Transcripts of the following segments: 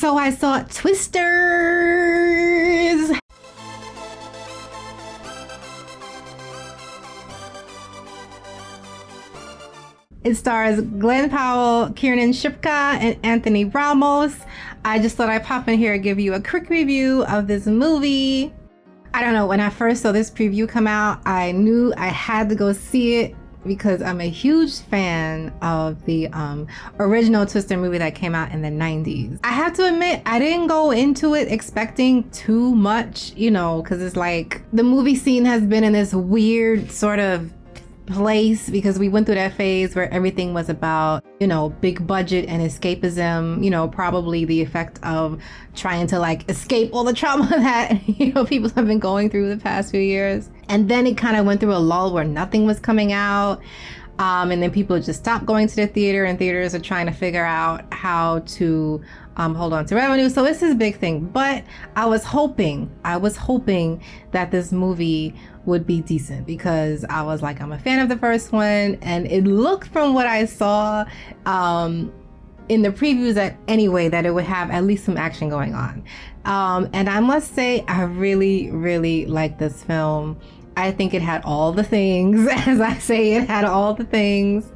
So I saw Twisters. It stars Glenn Powell, Kiernan Shipka, and Anthony Ramos. I just thought I'd pop in here and give you a quick review of this movie. I don't know, when I first saw this preview come out, I knew I had to go see it because I'm a huge fan of the original Twister movie that came out in the 90s. I have to admit, I didn't go into it expecting too much, you know, because it's like the movie scene has been in this weird sort of place because we went through that phase where everything was about, you know, big budget and escapism, you know, probably the effect of trying to like escape all the trauma that, you know, people have been going through the past few years. And then it kind of went through a lull where nothing was coming out. And then people just stopped going to the theater, and theaters are trying to figure out how to hold on to revenue. So it's this big thing. But I was hoping that this movie would be decent because I was like, I'm a fan of the first one, and it looked from what I saw in the previews that anyway that it would have at least some action going on. And I must say, I really, really like this film. I think it had all the things. As I say, it had all the things.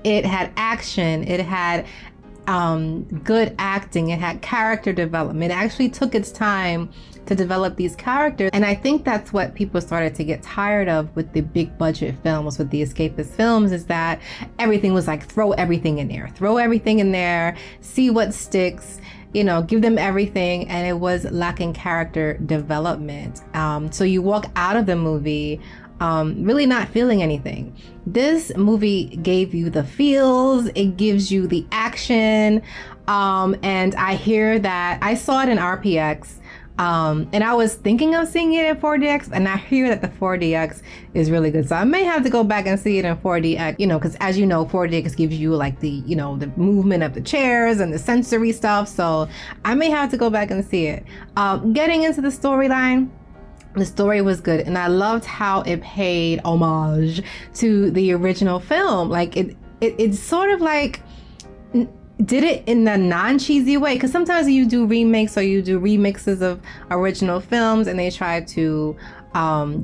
It had action. It had good acting. It had character development. It actually took its time to develop these characters. And I think that's what people started to get tired of with the big budget films, with the escapist films, is that everything was like, throw everything in there, see what sticks, you know, give them everything. And it was lacking character development. So you walk out of the movie really not feeling anything. This movie gave you the feels, it gives you the action. And I hear that I saw it in RPX. And I was thinking of seeing it in 4DX, and I hear that the 4DX is really good. So I may have to go back and see it in 4DX, you know, because as you know, 4DX gives you like the, you know, the movement of the chairs and the sensory stuff. So I may have to go back and see it. Getting into the storyline, the story was good, and I loved how it paid homage to the original film. Like it sort of like did it in a non-cheesy way, because sometimes you do remakes or you do remixes of original films and they try to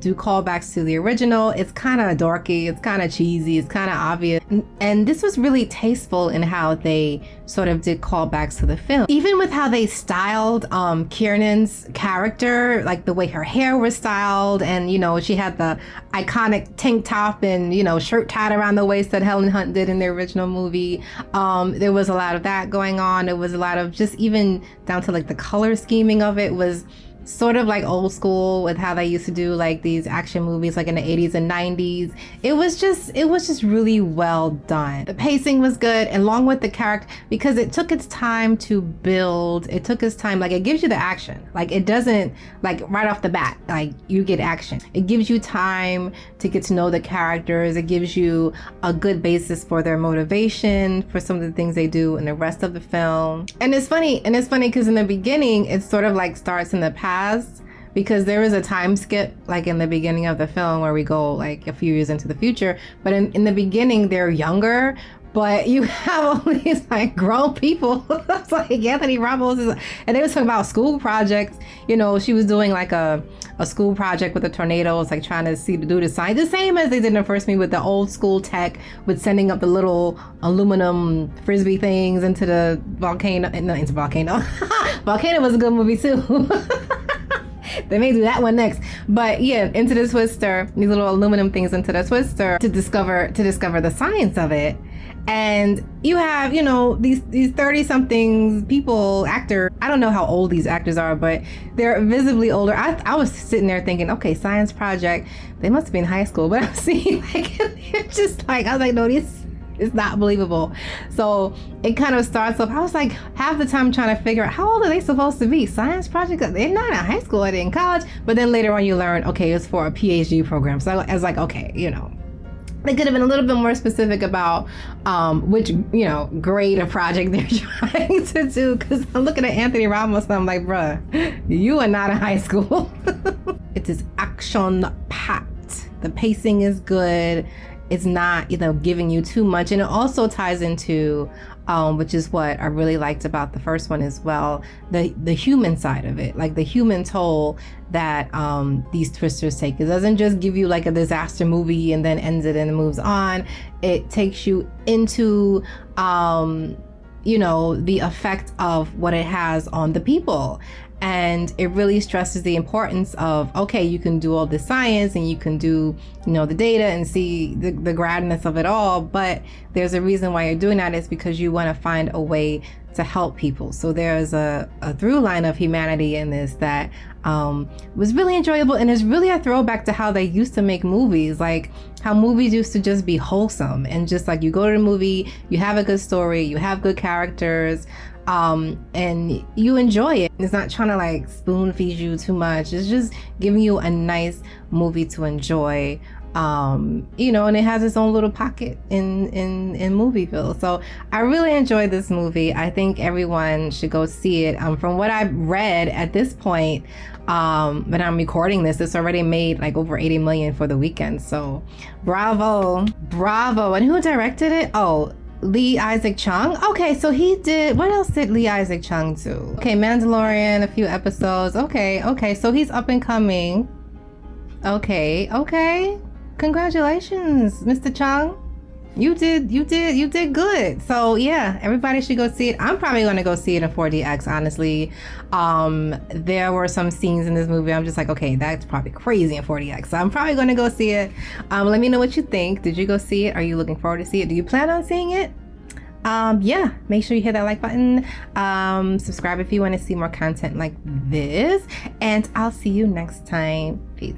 do callbacks to the original. It's kind of dorky, it's kind of cheesy, it's kind of obvious, and this was really tasteful in how they sort of did callbacks to the film, even with how they styled Kiernan's character, like the way her hair was styled, and you know, she had the iconic tank top and, you know, shirt tied around the waist that Helen Hunt did in the original movie. There was a lot of that going on. It was a lot of just, even down to like the color scheming of it was sort of like old school with how they used to do like these action movies like in the 80s and 90s. It was just really well done. The pacing was good, and along with the character, because it took its time to build. It took its time, like it gives you the action. Like it doesn't like right off the bat, like you get action. It gives you time to get to know the characters. It gives you a good basis for their motivation, for some of the things they do in the rest of the film. And it's funny because in the beginning, it sort of like starts in the past, because there is a time skip like in the beginning of the film where we go like a few years into the future, but in the beginning they're younger, but you have all these like grown people. It's like Anthony Ramos and they was talking about school projects. You know, she was doing like a school project with the tornadoes, like trying to do the sign, the same as they did in the first movie with the old school tech, with sending up the little aluminum frisbee things into the volcano. No, into Volcano. Volcano was a good movie too. They may do that one next, but yeah, into the Twister, these little aluminum things into the Twister to discover the science of it. And you have, you know, these 30-somethings people, actor. I don't know how old these actors are, but they're visibly older. I was sitting there thinking, okay, science project, they must be in high school, but I'm seeing like, it's just like, I was like, no, it's not believable. So it kind of starts off, I was like half the time trying to figure out how old are they supposed to be? Science project? They're not in high school, they're in college. But then later on you learn, okay, it's for a PhD program. So I was like, okay, you know, they could have been a little bit more specific about which, you know, grade of project they're trying to do. Because I'm looking at Anthony Ramos and I'm like, bruh, you are not in high school. It is action-packed. The pacing is good. It's not, you know, giving you too much. And it also ties into which is what I really liked about the first one as well. The human side of it, like the human toll that these twisters take. It doesn't just give you like a disaster movie and then ends it and moves on. It takes you into you know, the effect of what it has on the people. And it really stresses the importance of, okay, you can do all the science and you can do, you know, the data and see the gradness of it all, but there's a reason why you're doing that. Is because you want to find a way to help people. So there's a through line of humanity in this that was really enjoyable, and is really a throwback to how they used to make movies, like how movies used to just be wholesome and just like you go to the movie, you have a good story, you have good characters, and you enjoy it. It's not trying to like spoon feed you too much. It's just giving you a nice movie to enjoy. You know, and it has its own little pocket in Movieville. So I really enjoyed this movie. I think everyone should go see it. From what I've read at this point, but I'm recording this, it's already made like over 80 million for the weekend. So bravo. And who directed it? Oh, Lee Isaac Chung. Okay, so he did, what else did Lee Isaac Chung do? Okay, Mandalorian, a few episodes. Okay, so he's up and coming. Okay. Congratulations, Mr. Chung. You did good. So yeah, everybody should go see it. I'm probably going to go see it in 4DX, honestly. There were some scenes in this movie I'm just like, okay, that's probably crazy in 4DX. So I'm probably going to go see it. Let me know what you think. Did you go see it? Are you looking forward to see it? Do you plan on seeing it? Yeah, make sure you hit that like button. Subscribe if you want to see more content like this, and I'll see you next time. Peace.